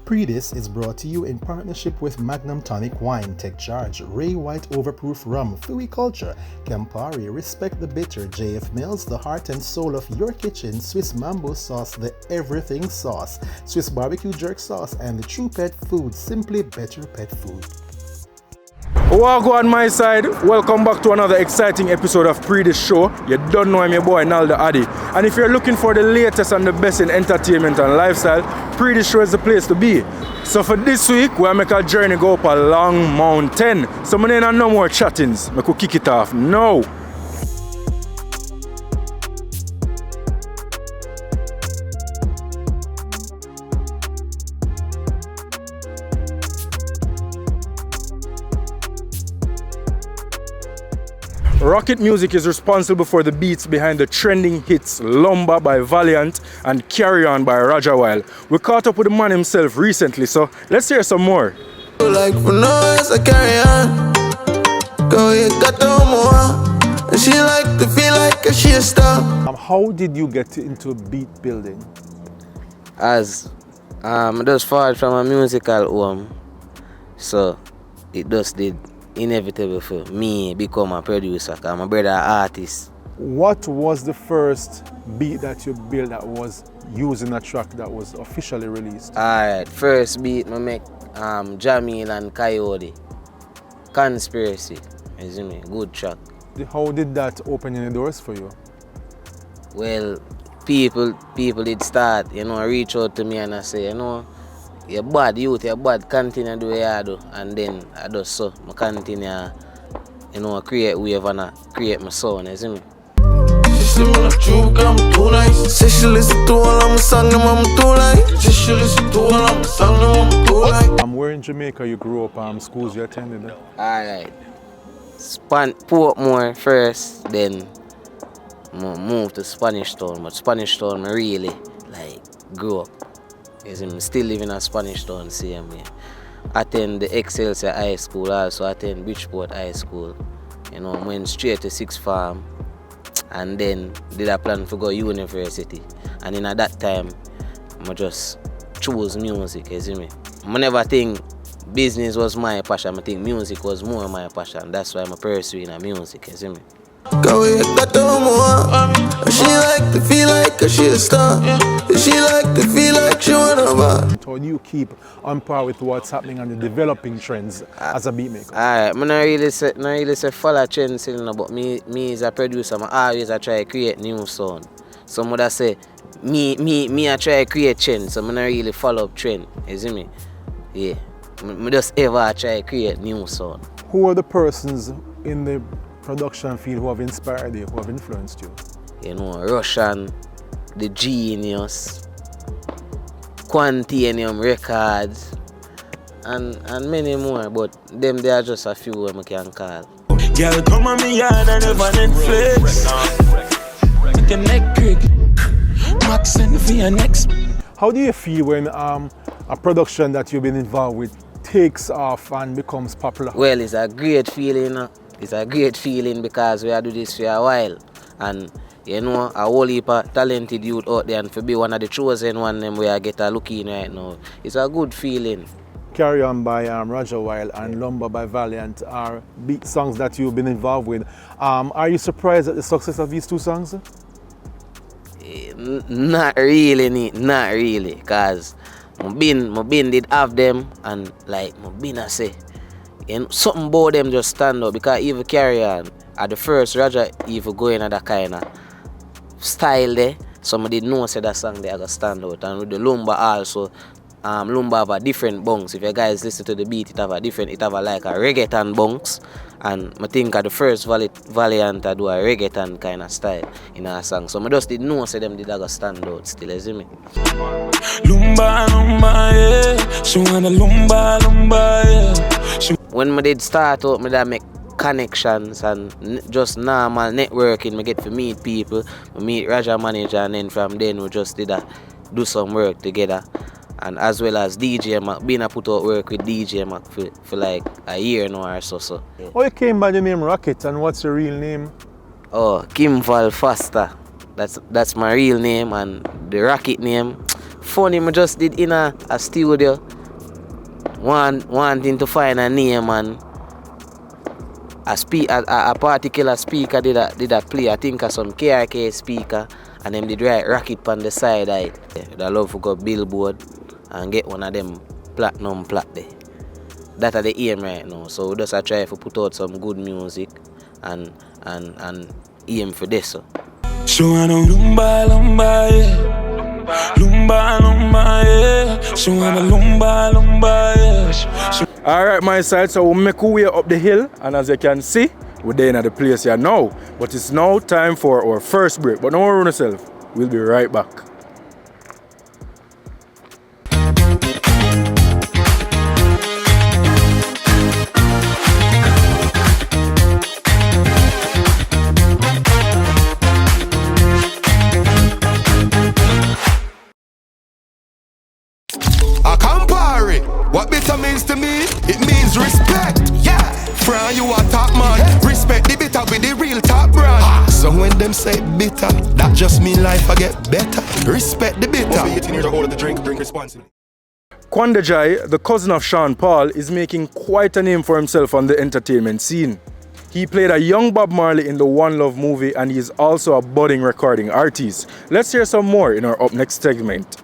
Pree Dis is brought to you in partnership with Magnum Tonic Wine, Take Charge, Ray White Overproof Rum, Fui Culture, Campari, Respect the Bitter, JF Mills, the heart and soul of your kitchen, Swiss Mambo Sauce, the Everything Sauce, Swiss Barbecue Jerk Sauce, and the True Pet Food, Simply Better Pet Food. Welcome on my side. Welcome back to another exciting episode of Pree Dis Show. You don't know I'm your boy Naldo Addi. And if you're looking for the latest and the best in entertainment and lifestyle, Pree Dis Show is the place to be. So for this week, we'll make a journey go up a long mountain. So my name no more chattings. I could kick it off now. Rockit Muzik is responsible for the beats behind the trending hits Lumbah by Valiant and Carry On by RajahWild. We caught up with the man himself recently, so let's hear some more. Like for noise, I carry on. Go, you got no more. And she like to feel like she a star. How did you get into beat building? As it just fall from a musical home, so it just did inevitable for me become a producer, because my brother an artist. What was the first beat that you built that was using a track that was officially released? Alright, first beat I make Jamil and Coyote, Conspiracy, you see me, good track. How did that open any doors for you? Well, people did start, reach out to me and I say, you're bad youth, you're bad, continue do what you do. And then I do so, I continue, create wave and create my sound, you see me? She said, man, I'm true, I'm too nice. Say she listen to all of my songs, I'm too like. Say she listen to all of my songs, I'm too like. Where in Jamaica you grew up, schools you attended? Alright. Portmore first, then moved to Spanish Town. But Spanish Town, I really grew up. I'm still living in Spanish Town, same way. Attend the Excelsior High School, also attend Bridgeport High School. Went straight to sixth form and then did a plan to go university. And in at that time, I just chose music, you see me. I never think business was my passion, I think music was more my passion. That's why I'm pursuing music, you see me. Go, you got no more. She like to feel like she a star. She like to feel like she wanna buy. How do you keep on par with what's happening and the developing trends as a beatmaker? Alright, I not really say follow trends, but me as a producer, I always try to create new sound. Some would say, me I try to create trends, so I not really follow up trend, you see me? Yeah, I just ever try to create new sound. Who are the persons in the production field who have inspired you, who have influenced you? Russian, The Genius, Quantanium Records, and many more, but them they are just a few I can call. Girl, come on me yard and have an Netflix. With your neck crick, Max and for your next. How do you feel when a production that you've been involved with takes off and becomes popular? Well, it's a great feeling. It's a great feeling because we have do this for a while. And a whole heap of talented youth out there, and to be one of the chosen one them where I get a look in right now. It's a good feeling. Carry On by RajahWild and Lumbah by Valiant are beat songs that you've been involved with. Are you surprised at the success of these two songs? Not really, cause my bin did have them, and my bin I say, something about them just stand out, because even Carry On at the first Rajah even going at that kind of style there, somebody know say that song there I got stand out. And with the Lumbah also, Lumbah have a different bunks. If you guys listen to the beat, it have a reggaeton bunks. And I think at the first Valiant I do a reggaeton kind of style in a song. So I just did know say them did I got stand out still, you see me? Lumbah, yeah. She wanna Lumbah, yeah. When I did start out, I did make connections and just normal networking. I get to meet people, I meet Rajah manager, and then from then we just did do some work together. And as well as DJ Mac, been a put out work with DJ Mac for like a year now or so. Oh, you came by the name Rockit, and what's your real name? Oh, Kimval Faster. That's my real name, and the Rockit name. Funny, I just did in a studio wanting to find a name and a particular speaker did a play. I think some KRK speaker and them did write Rockit on the side. I'd love to go billboard and get one of them platinum plat there. That's the aim right now. So we just try to put out some good music and aim for this. So. She wanna Lumbah, Lumbah, yeah. Lumbah, Lumbah, yeah. She wanna Lumbah, Lumbah, yeah. Alright, my side, so we'll make our way up the hill, and as you can see, we're there at the place here now. But it's now time for our first break. But don't worry on yourself, we'll be right back. What bitter means to me, it means respect. Yeah, from you a top man. Respect the bitter with the real top brand. So when them say bitter, that just mean life I get better. Respect the bitter. Over 18 years or older to drink responsibly. Quan Dajai, the cousin of Sean Paul, is making quite a name for himself on the entertainment scene. He played a young Bob Marley in the One Love movie, and he is also a budding recording artist. Let's hear some more in our Up Next segment.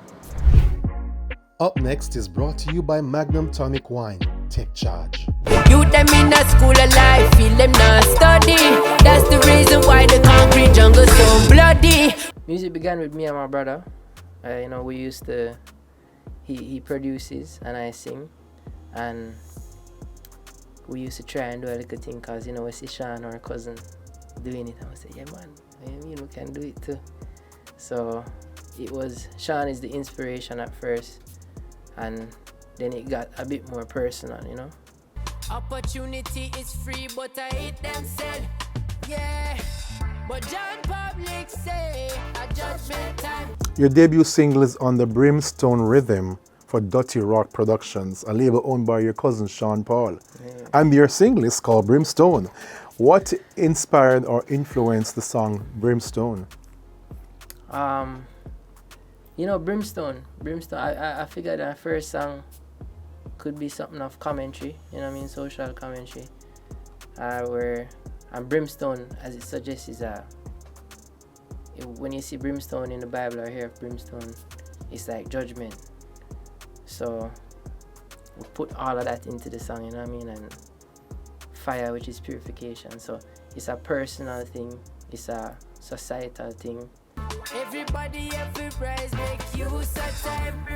Up Next is brought to you by Magnum Tonic Wine. Take charge. You them in a school of life, feel them not study. That's the reason why the concrete jungle so bloody. Music began with me and my brother. We used to. He produces and I sing, and we used to try and do a little thing, cause we see Sean, our cousin, doing it, and we say, yeah man, we can do it too. So it was Sean is the inspiration at first. And then it got a bit more personal, Opportunity is free, but I hate them sell. Yeah, but John Public say a judgment time. Your debut single is on the Brimstone Rhythm for Dutty Rock Productions, a label owned by your cousin Sean Paul. Yeah. And your single is called Brimstone. What inspired or influenced the song Brimstone? Brimstone. I figured our first song could be something of commentary, social commentary. And Brimstone, as it suggests, is when you see brimstone in the Bible or hear of brimstone, it's like judgment. So we put all of that into the song, and fire, which is purification. So it's a personal thing, it's a societal thing. Everybody every prize make use of time.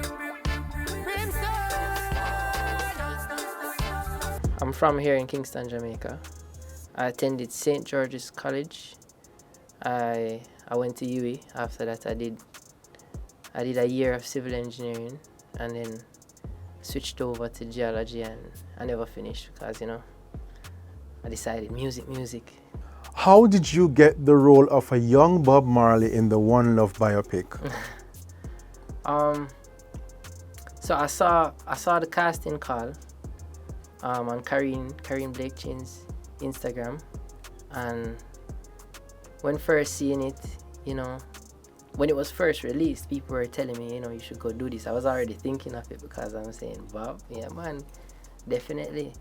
I'm from here in Kingston, Jamaica. I attended St. George's College. I went to UE. After that I did a year of civil engineering and then switched over to geology, and I never finished because I decided music. How did you get the role of a young Bob Marley in the One Love biopic? So I saw the casting call on Karine Blake Chin's Instagram, and when first seeing it, when it was first released, people were telling me, you should go do this. I was already thinking of it because I'm saying, Bob, yeah man, definitely.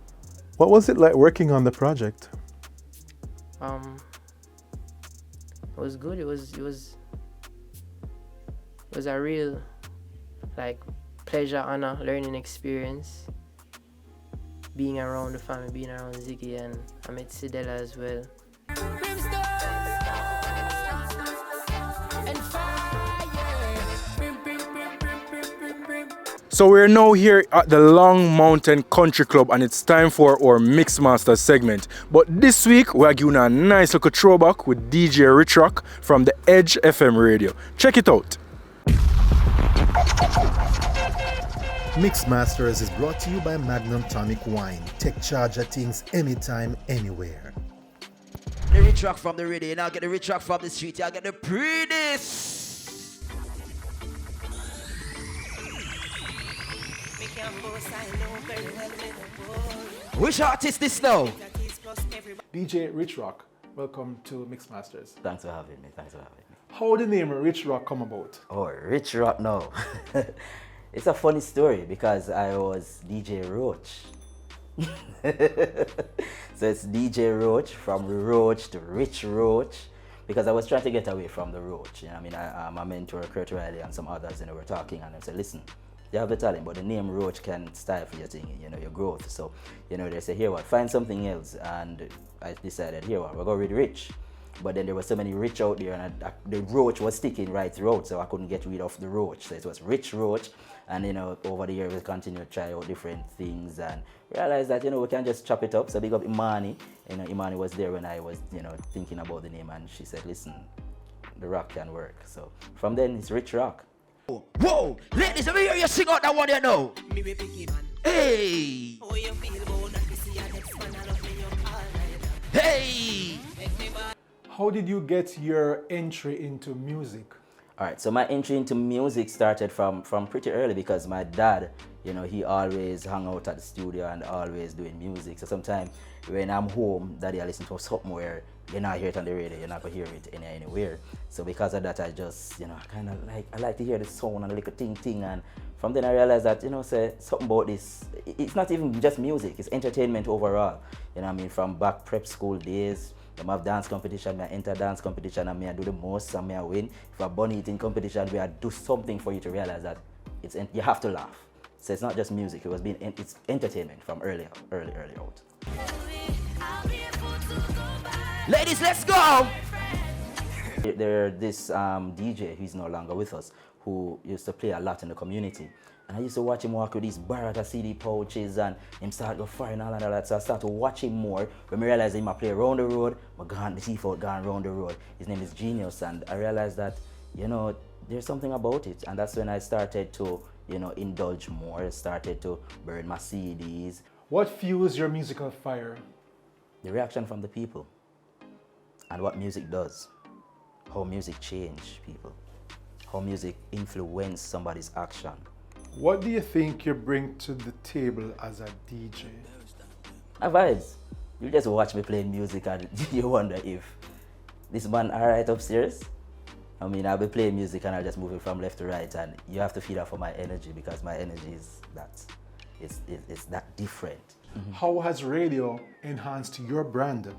What was it like working on the project? It was good. It was a real pleasure, honor, learning experience. Being around the family, being around Ziggy, and I met Sidella as well. So we're now here at the Long Mountain Country Club, and it's time for our Mixmaster segment. But this week we're giving a nice little throwback with DJ Richrocc from the Edge FM radio. Check it out. Mixmasters is brought to you by Magnum Tonic Wine. Take charge of things anytime, anywhere. The Richrocc from the radio, now get the Richrocc from the street, y'all get the Pree Dis. Which artist this now? DJ Richrocc, welcome to Mixmasters. Thanks for having me, How did the name Richrocc come about? Oh, Richrocc now. It's a funny story because I was DJ Roach. So it's DJ Roach, from Roach to Richrocc, because I was trying to get away from the Roach. You know, I mean, my mentor Kurt Riley and some others, you know, were talking, and I said, listen, you have the talent, but the name Roach can stifle your thing, you know, your growth. So, you know, they say, here what, find something else. And I decided, here what, we're going to Rich. But then there were so many Rich out there, and the Roach was sticking right throughout, so I couldn't get rid of the Roach. So it was Richrocc, and you know, over the years we continued to try out different things and realized that, you know, we can just chop it up. So big up Imani. You know, Imani was there when I was, you know, thinking about the name, and she said, listen, the rock can work. So from then it's Richrocc. Whoa, ladies, let me hear you sing out that one you know. Hey! Hey! How did you get your entry into music? All right, so my entry into music started from pretty early, because my dad, you know, he always hung out at the studio and always doing music. So sometimes when I'm home, daddy, I listen to something where you're not hear it on the radio, you're not gonna hear it anywhere. So because of that, I just, you know, kind of I like to hear the sound and the little ting, and from then I realized that, you know, say something about this, it's not even just music, it's entertainment overall. You know what I mean, from back prep school days, I have dance competition, I enter dance competition, and I do the most, and I win. If I bunny eating competition, I do something for you to realize that you have to laugh. So it's not just music, it's entertainment from early out. Ladies, let's go! There's this DJ who's no longer with us, who used to play a lot in the community. And I used to watch him walk with these Barata CD pouches, and him start go fire and all that. So I started to watch him more. When I realized him I play around the road, the Tifa gone around the road. His name is Genius, and I realized that, you know, there's something about it. And that's when I started to, you know, indulge more. I started to burn my CDs. What fuels your musical fire? The reaction from the people, and what music does. How music change people. How music influence somebody's action. What do you think you bring to the table as a DJ? My vibes. You just watch me playing music and you wonder if this man alright upstairs. I mean, I'll be playing music and I'll just move it from left to right, and you have to feed off of my energy, because my energy is that, it's that different. How has radio enhanced your brand?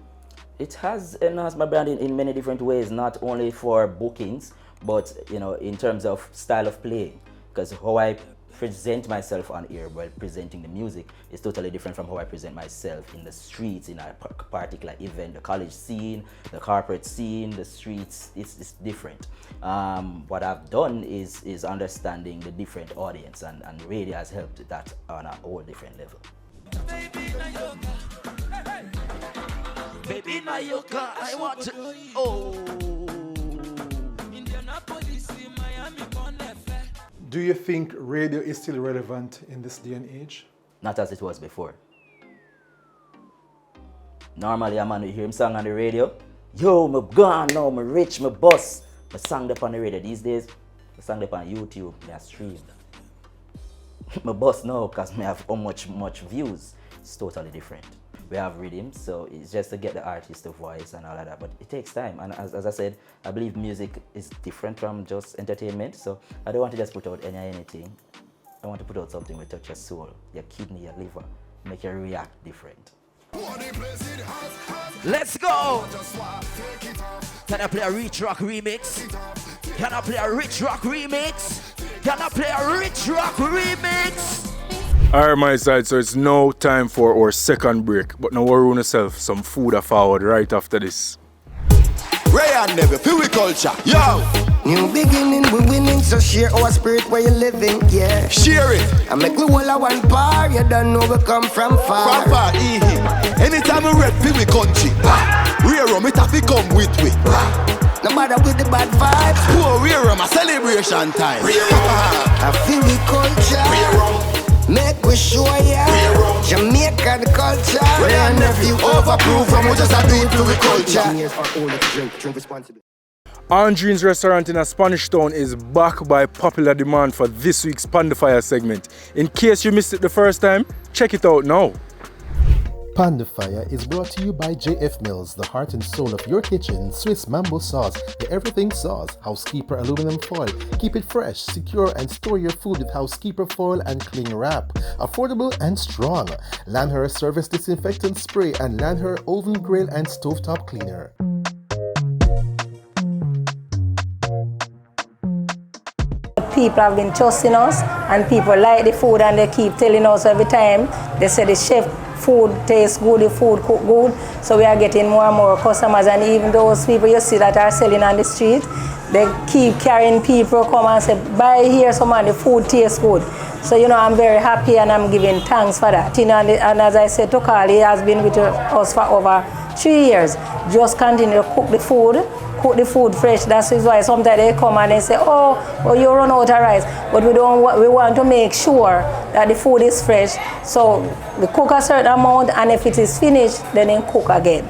It has enhanced my brand in many different ways, not only for bookings, but, you know, in terms of style of playing. Because how I present myself on air while presenting the music is totally different from how I present myself in the streets, in a particular event. The college scene, the corporate scene, the streets, it's different. What I've done is understanding the different audience, and radio has helped that on a whole different level. Baby, now you got, I want to, oh. Do you think radio is still relevant in this day and age? Not as it was before. Normally, a man will hear him song on the radio. Yo, I'm gone now, I'm rich, I'm boss. I sang up on the radio. These days, I sang up on YouTube, I stream. My boss now, because I have how much views. It's totally different. We have riddim, so it's just to get the artist a voice and all of that, but it takes time. And as I said, I believe music is different from just entertainment, so I don't want to just put out anything. I want to put out something that touch your soul, your kidney, your liver, make you react different. Let's go! Can I play a Richrocc remix? Can I play a Richrocc remix? Can I play a Richrocc remix? Alright, my side, so it's now time for our second break. But now worry on yourself, some food are forward right after this. Ray and Never, feel we culture, yo! New beginning, we winning, so share our spirit where you're living, yeah. Share it! I make we all a one bar, you don't know we come from far. From far, anytime we rap, feel we country. Rear rum, it have to come with we. No matter with the bad vibes. Poor rear rum, a celebration time. I feel we culture. Make we show ya Jamaican culture. Ray and Nephew overproof, and we just a do it to the culture. Aundreen's restaurant in a Spanish town is back by popular demand for this week's Pan the Fire segment. In case you missed it the first time, check it out now. Panda Fire is brought to you by JF Mills, the heart and soul of your kitchen. Swiss Mambo sauce, the everything sauce. Housekeeper aluminum foil. Keep it fresh, secure, and store your food with Housekeeper foil and cling wrap. Affordable and strong. Landher Service Disinfectant Spray and Landher Oven Grill and Stovetop Cleaner. People have been trusting us, and people like the food, and they keep telling us every time. They say the chef food tastes good, the food cook good, so we are getting more and more customers. And even those people you see that are selling on the street, they keep carrying people come and say, buy here some and the food tastes good. So I'm very happy, and I'm giving thanks for that. And as I said to Carl, he has been with us for over 3 years. Just continue to cook the food fresh. That's why sometimes they come and they say, oh, you run out of rice. But we want to make sure that the food is fresh. So we cook a certain amount, and if it is finished, then they cook again.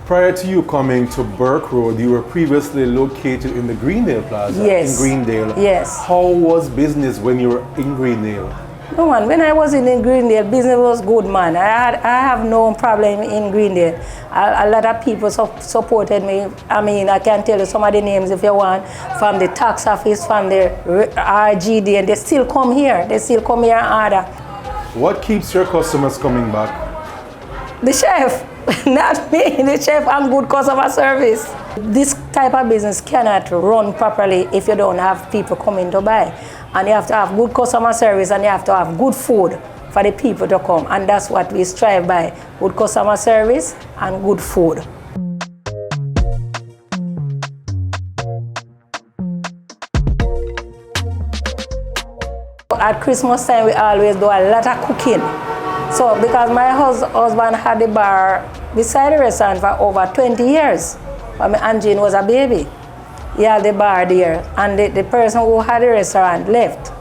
Prior to you coming to Burke Road, you were previously located in the Greendale Plaza. Yes. In Greendale. Yes. How was business when you were in Greendale? No, man, when I was in Greendale, business was good, man. I have no problem in Greendale. A lot of people supported me. I mean, I can tell you some of the names if you want, from the tax office, from the RGD, and they still come here. They still come here and order. What keeps your customers coming back? The chef, not me, the chef, and good customer service. This type of business cannot run properly if you don't have people coming to buy. And you have to have good customer service, and you have to have good food for the people to come. And that's what we strive by, good customer service and good food. At Christmas time, we always do a lot of cooking. So because my husband had the bar beside the restaurant for over 20 years, when Aundreen was a baby. He had the bar there, and the person who had the restaurant left.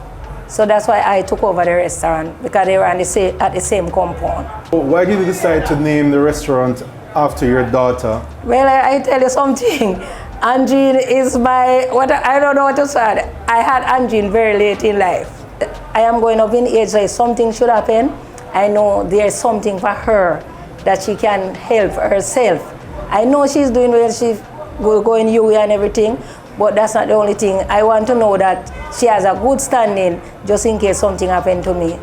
So that's why I took over the restaurant, because they were at the same compound. Why did you decide to name the restaurant after your daughter? Well, I tell you something. Aundreen is I don't know what to say. I had Aundreen very late in life. I am going up in age, so if something should happen, I know there's something for her that she can help herself. I know she's doing well, she's going UE and everything, but that's not the only thing. I want to know that she has a good standing just in case something happened to me.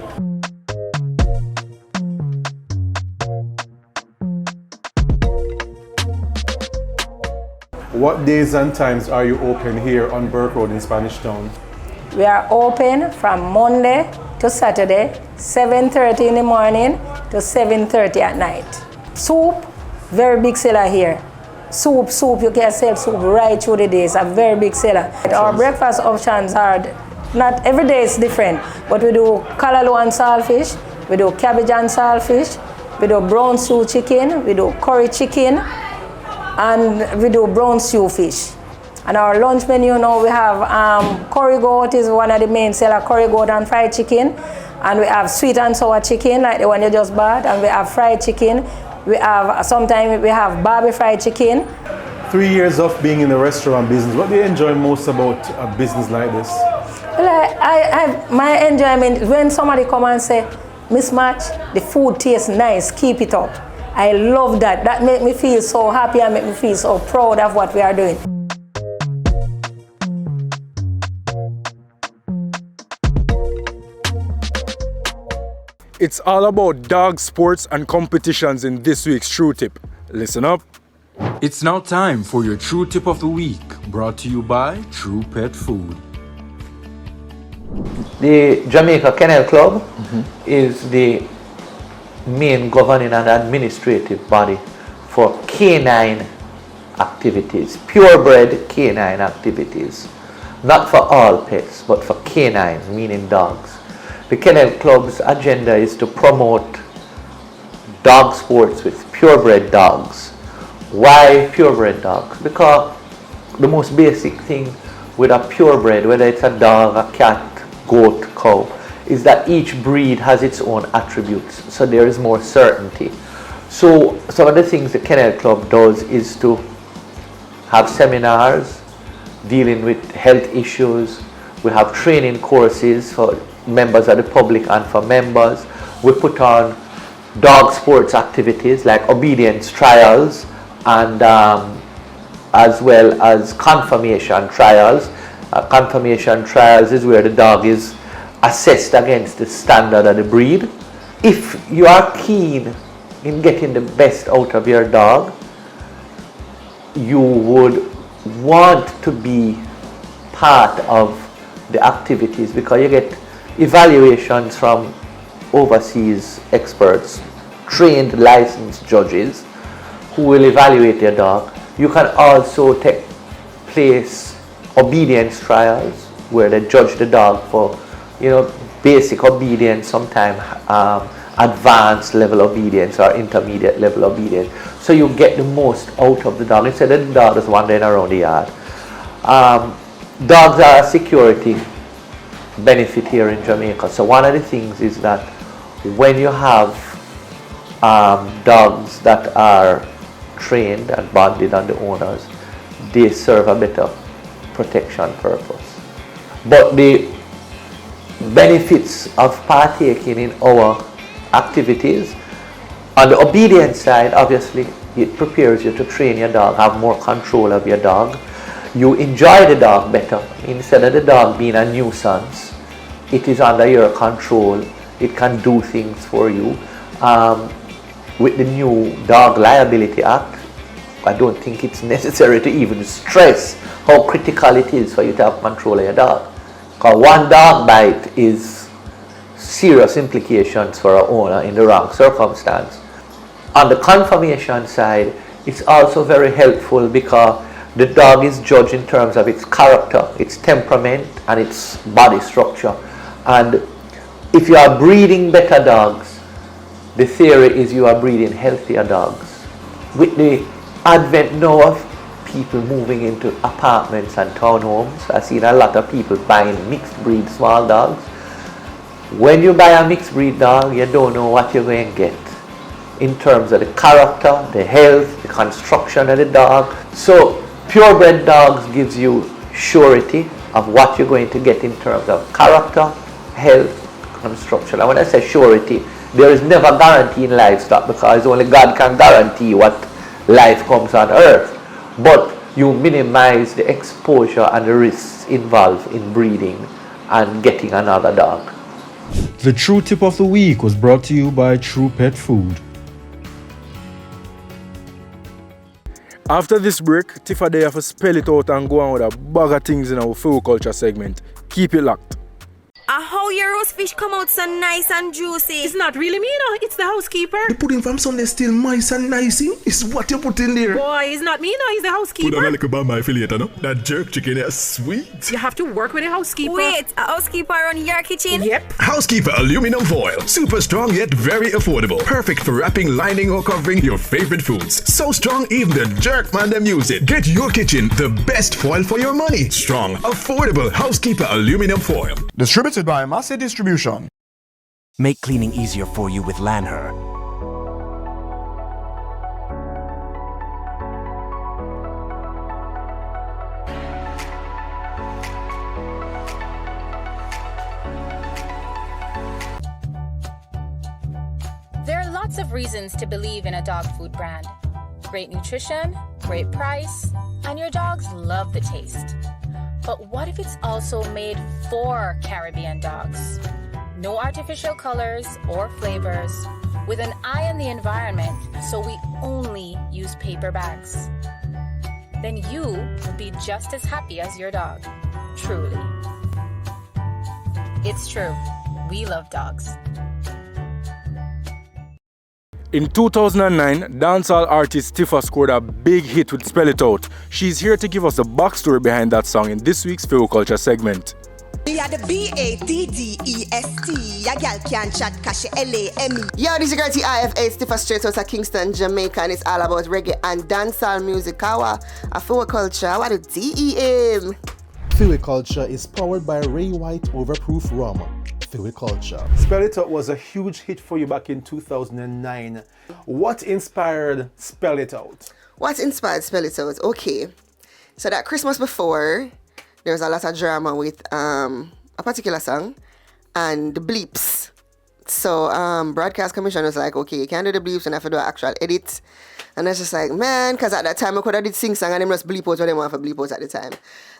What days and times are you open here on Burke Road in Spanish Town? We are open from Monday to Saturday, 7:30 in the morning to 7:30 at night. Soup, very big seller here. Soup, you can sell soup right through the day. It's a very big seller. Our breakfast options are, not every day is different, but we do callaloo and saltfish, we do cabbage and saltfish, we do brown stew chicken, we do curry chicken, and we do brown stew fish. And our lunch menu now, we have curry goat is one of the main seller, curry goat and fried chicken. And we have sweet and sour chicken, like the one you just bought, and we have fried chicken. Sometimes we have barbie fried chicken. 3 years of being in the restaurant business, what do you enjoy most about a business like this? Well, my enjoyment, when somebody come and say, Miss Match, the food tastes nice, keep it up. I love that. That makes me feel so happy and make me feel so proud of what we are doing. It's all about dog sports and competitions in this week's True Tip. Listen up. It's now time for your True Tip of the Week, brought to you by True Pet Food. The Jamaica Kennel Club is the main governing and administrative body for canine activities, purebred canine activities. Not for all pets, but for canines, meaning dogs. The Kennel Club's agenda is to promote dog sports with purebred dogs. Why purebred dogs? Because the most basic thing with a purebred, whether it's a dog, a cat, goat, cow, is that each breed has its own attributes, so there is more certainty. So some of the things the Kennel Club does is to have seminars, dealing with health issues. We have training courses for members of the public and for members. We put on dog sports activities like obedience trials and as well as confirmation trials. Confirmation trials is where the dog is assessed against the standard of the breed. If you are keen in getting the best out of your dog, you would want to be part of the activities because you get evaluations from overseas experts, trained licensed judges who will evaluate your dog. You can also take place obedience trials where they judge the dog for, basic obedience, sometimes advanced level obedience or intermediate level obedience. So you get the most out of the dog instead of the dog just wandering around the yard. Dogs are a security benefit here in Jamaica. So one of the things is that when you have dogs that are trained and bonded on the owners, they serve a better protection purpose. But the benefits of partaking in our activities, on the obedience side, obviously it prepares you to train your dog, have more control of your dog. You enjoy the dog better. Instead of the dog being a nuisance, it is under your control. It can do things for you. With the new Dog Liability Act, I don't think it's necessary to even stress how critical it is for you to have control of your dog. Because one dog bite is serious implications for an owner in the wrong circumstance. On the confirmation side, it's also very helpful because the dog is judged in terms of its character, its temperament, and its body structure. And if you are breeding better dogs, the theory is you are breeding healthier dogs. With the advent now of people moving into apartments and townhomes, I've seen a lot of people buying mixed breed small dogs. When you buy a mixed breed dog, you don't know what you're going to get in terms of the character, the health, the construction of the dog. So purebred dogs gives you surety of what you're going to get in terms of character, health, construction. And when I say surety, there is never guarantee in livestock because only God can guarantee what life comes on earth. But you minimize the exposure and the risks involved in breeding and getting another dog. The True Tip of the Week was brought to you by True Pet Food. After this break, Tifa they have to spell it out and go on with a bag of things in our food culture segment. Keep it locked. How your roast fish come out so nice and juicy? It's not really me, no. It's the housekeeper. The pudding from Sunday still moist and nicey. It's what you put in there. Boy, it's not me, no. It's the housekeeper. Put on a little bit my affiliate, no? That jerk chicken is sweet. You have to work with a housekeeper. Wait, a housekeeper on your kitchen? Yep. Housekeeper aluminum foil. Super strong yet very affordable. Perfect for wrapping, lining or covering your favorite foods. So strong even the jerk man them use it. Get your kitchen the best foil for your money. Strong, affordable Housekeeper aluminum foil. Distributed by Massey Distribution. Make cleaning easier for you with Lanher. There are lots of reasons to believe in a dog food brand. Great nutrition, great price, and your dogs love the taste. But what if it's also made for Caribbean dogs? No artificial colors or flavors, with an eye on the environment, so we only use paper bags. Then you will be just as happy as your dog, truly. It's true, we love dogs. In 2009, dancehall artist Tifa scored a big hit with Spell It Out. She's here to give us the backstory behind that song in this week's Field Culture segment. Yeah, the BADDEST. Your girl can't chat cause she LAME. Yo, this is your girl TIFA, Tifa straight out of Kingston, Jamaica, and it's all about reggae and dancehall music. A Field Culture, what a DEM. Field Culture is powered by Ray White Overproof Rum. Field Culture. Spell It Out was a huge hit for you back in 2009. What inspired Spell It Out? What inspired Spell It Out? Okay. So that Christmas before, there was a lot of drama with a particular song and the bleeps. So Broadcast Commission was like, okay, you can't do the bleeps and have to do an actual edit. And I was just like, man, because at that time I could have did sing song and them just bleep out what they want for bleep out at the time.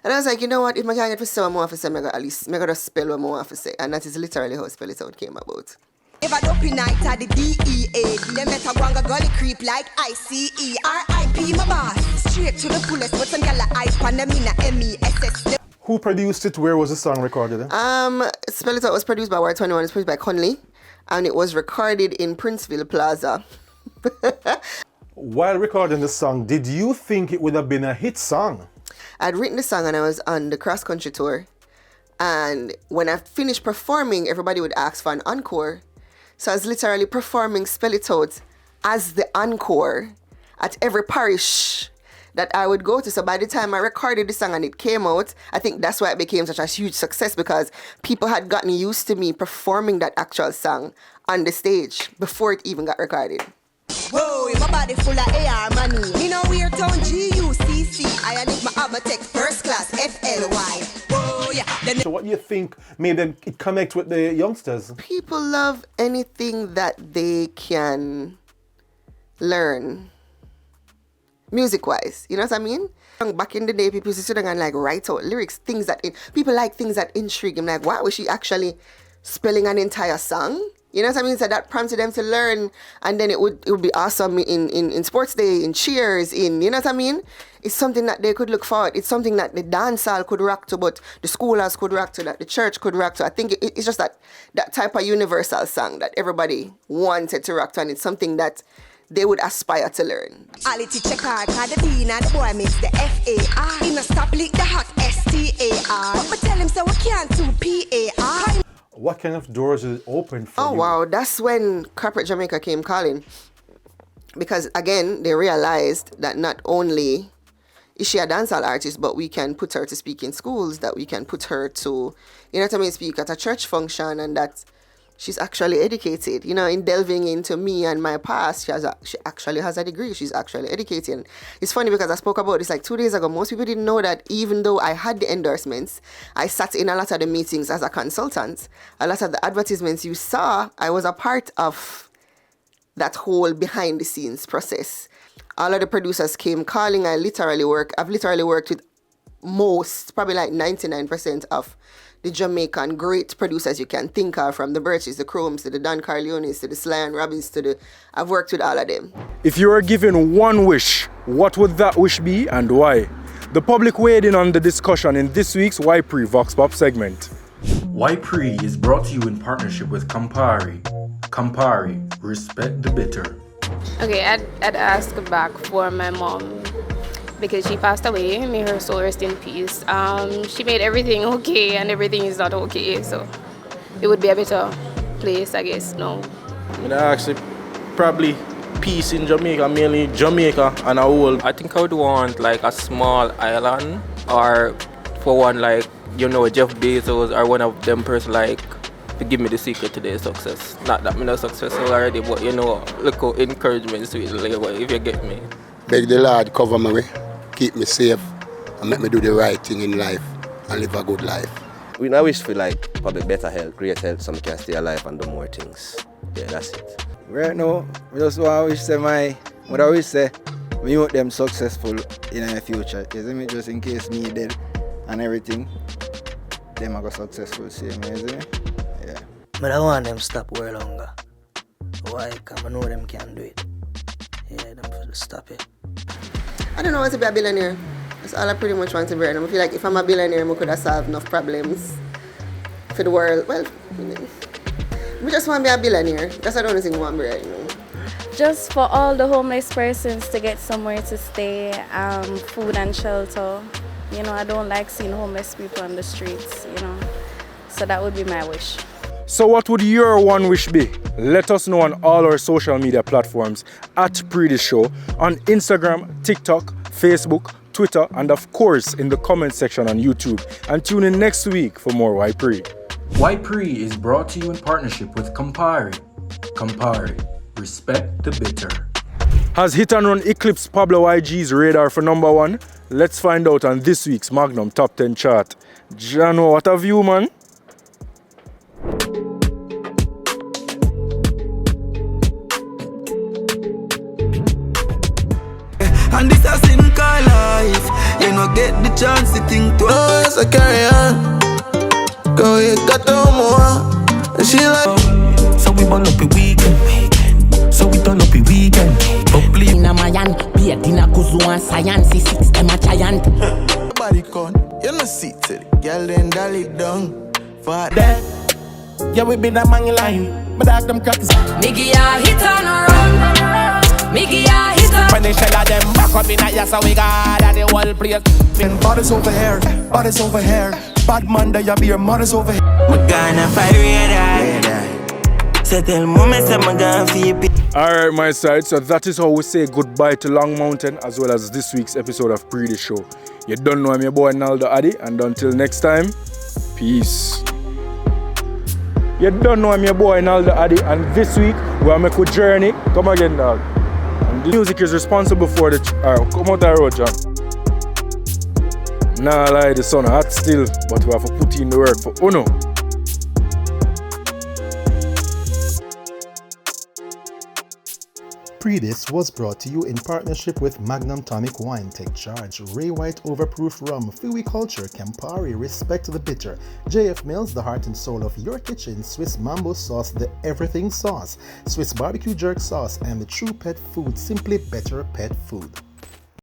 And I was like, you know what, if I can't get to say what I want to say, I at least I got to spell what I want to say. And that is literally how Spell It Out came about. If I don't night at the DEA, them better wanga gully creep like ICE. RIP my boss, straight to the fullest with some gala ice pan them in a MESS. Who produced it? Where was the song recorded? Spell It Out was produced by Ward 21, it's produced by Conley, and it was recorded in Princeville Plaza. While recording the song, did you think it would have been a hit song? I'd written the song and I was on the cross country tour. And when I finished performing, everybody would ask for an encore. So I was literally performing Spell It Out as the encore at every parish that I would go to. So by the time I recorded the song and it came out, I think that's why it became such a huge success, because people had gotten used to me performing that actual song on the stage before it even got recorded. Whoa, my body full of AR money. Me know weird town GUCC. I need my Avatech first class FLY. Whoa, yeah. So what do you think made them connect with the youngsters? People love anything that they can learn music-wise. You know what I mean? Back in the day, people used to sit down and like write out lyrics, things that people like things that intrigue them. Like, why was she actually spelling an entire song? You know what I mean? So that prompted them to learn, and then it would be awesome in sports day, in cheers, you know what I mean? It's something that they could look forward. It's something that the dance hall could rock to, but the schoolhouse could rock to, that the church could rock to. I think it's just that type of universal song that everybody wanted to rock to, and it's something that they would aspire to learn. Quality checker, cause the B and the boy makes the FAR. He must stop lick the hot STAR. But tell him so we can't do PAR. What kind of doors did it open for you? Oh, wow. That's when Corporate Jamaica came calling. Because, again, they realized that not only is she a dancehall artist, but we can put her to speak in schools, that we can put her to, you know what I mean, speak at a church function, and that she's actually educated. You know, in delving into me and my past, she actually has a degree. She's actually educated. It's funny because I spoke about this like 2 days ago. Most people didn't know that even though I had the endorsements, I sat in a lot of the meetings as a consultant. A lot of the advertisements you saw, I was a part of that whole behind the scenes process. All of the producers came calling. I've literally worked with most, probably like 99% of the Jamaican great producers you can think of, from the Birches, the Chromes, to the Don Carleones, to the Sly and Robbins, I've worked with all of them. If you were given one wish, what would that wish be and why? The public weighed in on the discussion in this week's YPree Vox Pop segment. YPree is brought to you in partnership with Campari. Campari, respect the bitter. Okay, I'd ask back for my mom, because she passed away. May her soul rest in peace. She made everything okay, and everything is not okay, so it would be a better place, I guess, no. Actually, probably peace in Jamaica, mainly Jamaica and a whole. I think I would want like a small island, or for one, like, you know, Jeff Bezos or one of them person, like, to give me the secret to their success. Not that I'm not successful already, but you know, look how encouragement sweet labor, if you get me. Beg the Lord cover me, keep me safe, and make me do the right thing in life and live a good life. We now wish for like probably better health, great health, so we can stay alive and do more things. Yeah, that's it. Right now, I just want to wish them what I wish say, we want them successful in the future. Isn't it? Just in case me dead and everything, them are go successful, see me, isn't it? Yeah. But I want them stop way longer. Why? Because I know them can do it. Yeah, them for stop it. I don't know what to be a billionaire. That's all I pretty much want to be. And I feel like if I'm a billionaire, I could have solved enough problems for the world. Well, we just want to be a billionaire. That's the only thing I want to be right now. Just for all the homeless persons to get somewhere to stay, food and shelter. You know, I don't like seeing homeless people on the streets, you know. So that would be my wish. So what would your one wish be? Let us know on all our social media platforms at Pree Dis Show, on Instagram, TikTok, Facebook, Twitter, and of course in the comment section on YouTube. And tune in next week for more YPree. YPree is brought to you in partnership with Campari. Campari, respect the bitter. Has Hit and Run eclipsed Pablo YG's radar for #1? Let's find out on this week's Magnum Top 10 chart. Jano, what have you, man? And this a sin called life. You know get the chance to think twice. So carry on. Go you got no more. And she like so we burn up a weekend. So we turn up a weekend. Please in a mayan, be a dinner kuzu and science. 6 them a giant. Body con, you no see to the girl then dolly down. For that, yeah we been a man line. But that them crackers. Nigga ya hit on around. Nigga ya hit on. When they shell at them back up in a yes, so we got at the whole place. And bodies over here, bodies over here. Bad man, that you be your mother's over here. My gonna fire red eye. So tell mama say my gonna feel it. Alright, my side, so that is how we say goodbye to Long Mountain as well as this week's episode of Pree Dis Show. You don't know I'm your boy Naldo Addi, and until next time, peace. You don't know I'm your boy Naldo Addi, and this week we'll make a journey. Come again, dog. And the music is responsible for the. Come out the road, John. Nah, lie, the sun hot still, but we have to put in the work for Uno. Pree Dis was brought to you in partnership with Magnum Tonic Wine, Take Charge, Ray White Overproof Rum, Fui Culture, Campari, Respect the Bitter, JF Mills, the heart and soul of your kitchen, Swiss Mambo Sauce, the Everything Sauce, Swiss Barbecue Jerk Sauce, and the True Pet Food, Simply Better Pet Food.